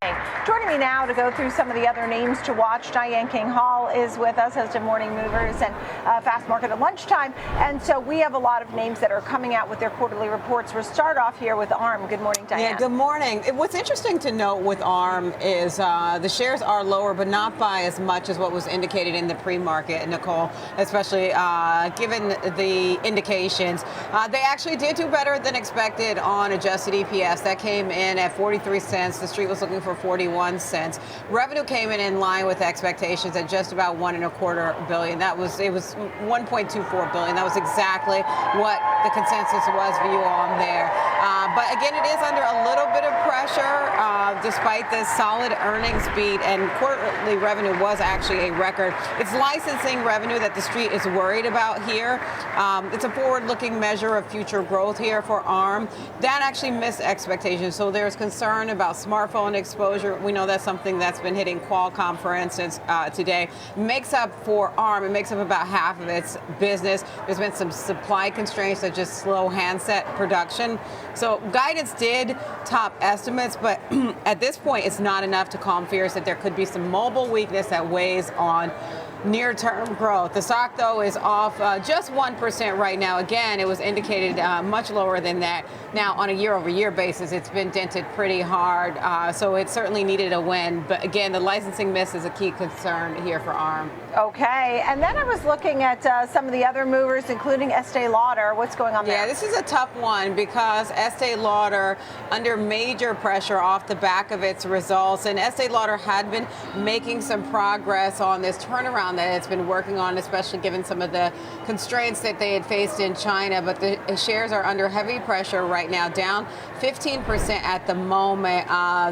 Joining me now to go through some of the other names to watch, Diane King Hall is with us, host of Morning Movers and Fast Market at lunchtime. And so we have a lot of names that are coming out with their quarterly reports. We'll start off here with ARM. Good morning, Diane. Yeah, good morning. What's interesting to note with ARM is the shares are lower, but not by as much as what was indicated in the pre-market, Nicole, especially given the indications. They actually did do better than expected on adjusted EPS. That came in at 43 cents. The street was looking for 41 cents. Revenue came in line with expectations at just about $1.25 billion. It was 1.24 billion. That was exactly what the consensus was for you on there. But again, it is under a little bit of pressure despite this solid earnings beat, and quarterly revenue was actually a record. It's licensing revenue that the street is worried about here. It's a forward-looking measure of future growth here for ARM. That actually missed expectations, so there's concern about smartphone exposure. We know that's something that's been hitting Qualcomm, for instance, today. Makes up for ARM, it makes up about half of its business. There's been some supply constraints that just slow handset production. So guidance did top estimates, but at this point, it's not enough to calm fears that there could be some mobile weakness that weighs on near-term growth. The stock, though, is off just 1% right now. Again, it was indicated much lower than that. Now, on a year-over-year basis, it's been dented pretty hard, so it certainly needed a win. But again, the licensing miss is a key concern here for ARM. Okay, and then I was looking at some of the other movers, including Estee Lauder. What's going on there? Yeah, this is a tough one because Estee Lauder under major pressure off the back of its results, and Estee Lauder had been making some progress on this turnaround that it's been working on, especially given some of the constraints that they had faced in China. But the shares are under heavy pressure right now, down 15% at the moment,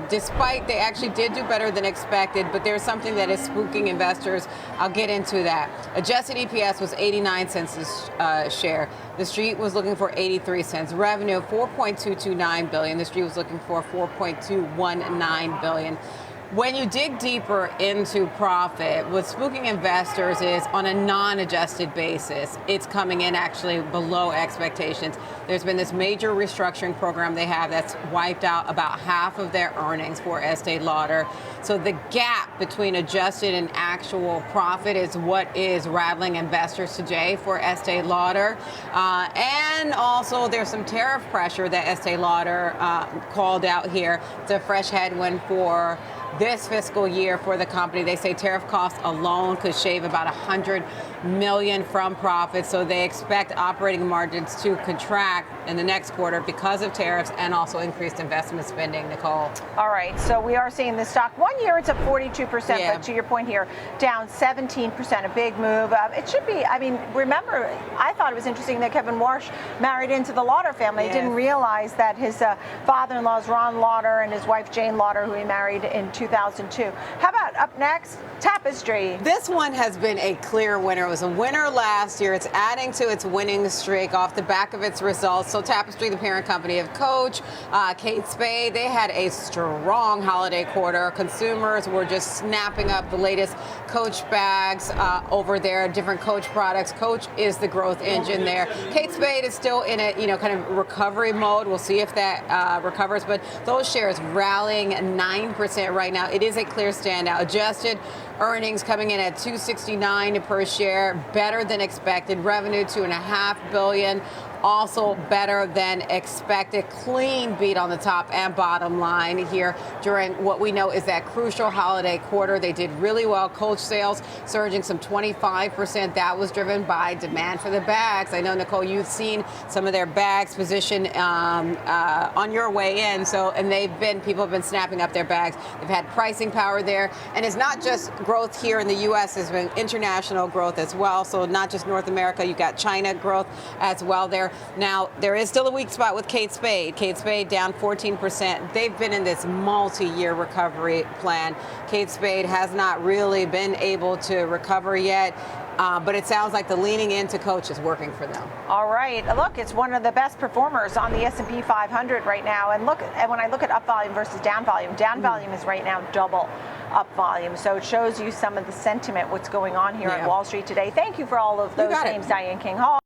despite they actually did do better than expected. But there's something that is spooking investors. I'll get into that. Adjusted EPS was 89 cents a share. The street was looking for 83 cents. Revenue, $4.229 billion. The street was looking for $4.219 billion. When you dig deeper into profit, what's spooking investors is on a non-adjusted basis, it's coming in actually below expectations. There's been this major restructuring program they have that's wiped out about half of their earnings for Estee Lauder. So the gap between adjusted and actual profit is what is rattling investors today for Estee Lauder. And also there's some tariff pressure that Estee Lauder called out here. It's a fresh headwind for this fiscal year for the company. They say tariff costs alone could shave about $100 million from profits, so they expect operating margins to contract in the next quarter because of tariffs and also increased investment spending, Nicole. All right, so we are seeing the stock. 1 year it's up 42%, yeah. But to your point here, down 17%, a big move. It should be, I mean, remember, I thought it was interesting that Kevin Warsh married into the Lauder family. Yes. Didn't realize that his father-in-law is Ron Lauder and his wife Jane Lauder, who he married in 2002. How about up next, Tapestry? This one has been a clear winner. It was a winner last year. It's adding to its winning streak off the back of its results. So Tapestry, the parent company of Coach, Kate Spade, they had a strong holiday quarter. Consumers were just snapping up the latest Coach bags over there, different Coach products. Coach is the growth engine there. Kate Spade is still in a kind of recovery mode. We'll see if that recovers, but those shares rallying 9% right now. It is a clear standout. Adjusted earnings coming in at $2.69 per share, better than expected. Revenue $2.5 billion. Also better than expected. Clean beat on the top and bottom line here during what we know is that crucial holiday quarter. They did really well. Coach sales surging some 25%. That was driven by demand for the bags. I know, Nicole, you've seen some of their bags positioned on your way in. And people have been snapping up their bags. They've had pricing power there. And it's not just growth here in the U.S. There's been international growth as well. So not just North America. You've got China growth as well there. Now, there is still a weak spot with Kate Spade. Kate Spade down 14%. They've been in this multi-year recovery plan. Kate Spade has not really been able to recover yet. But it sounds like the leaning into Coach is working for them. All right. Look, it's one of the best performers on the S&P 500 right now. And when I look at up volume versus down volume is right now double up volume. So it shows you some of the sentiment, what's going on here on Wall Street today. Thank you for all of those names, Diane King Hall.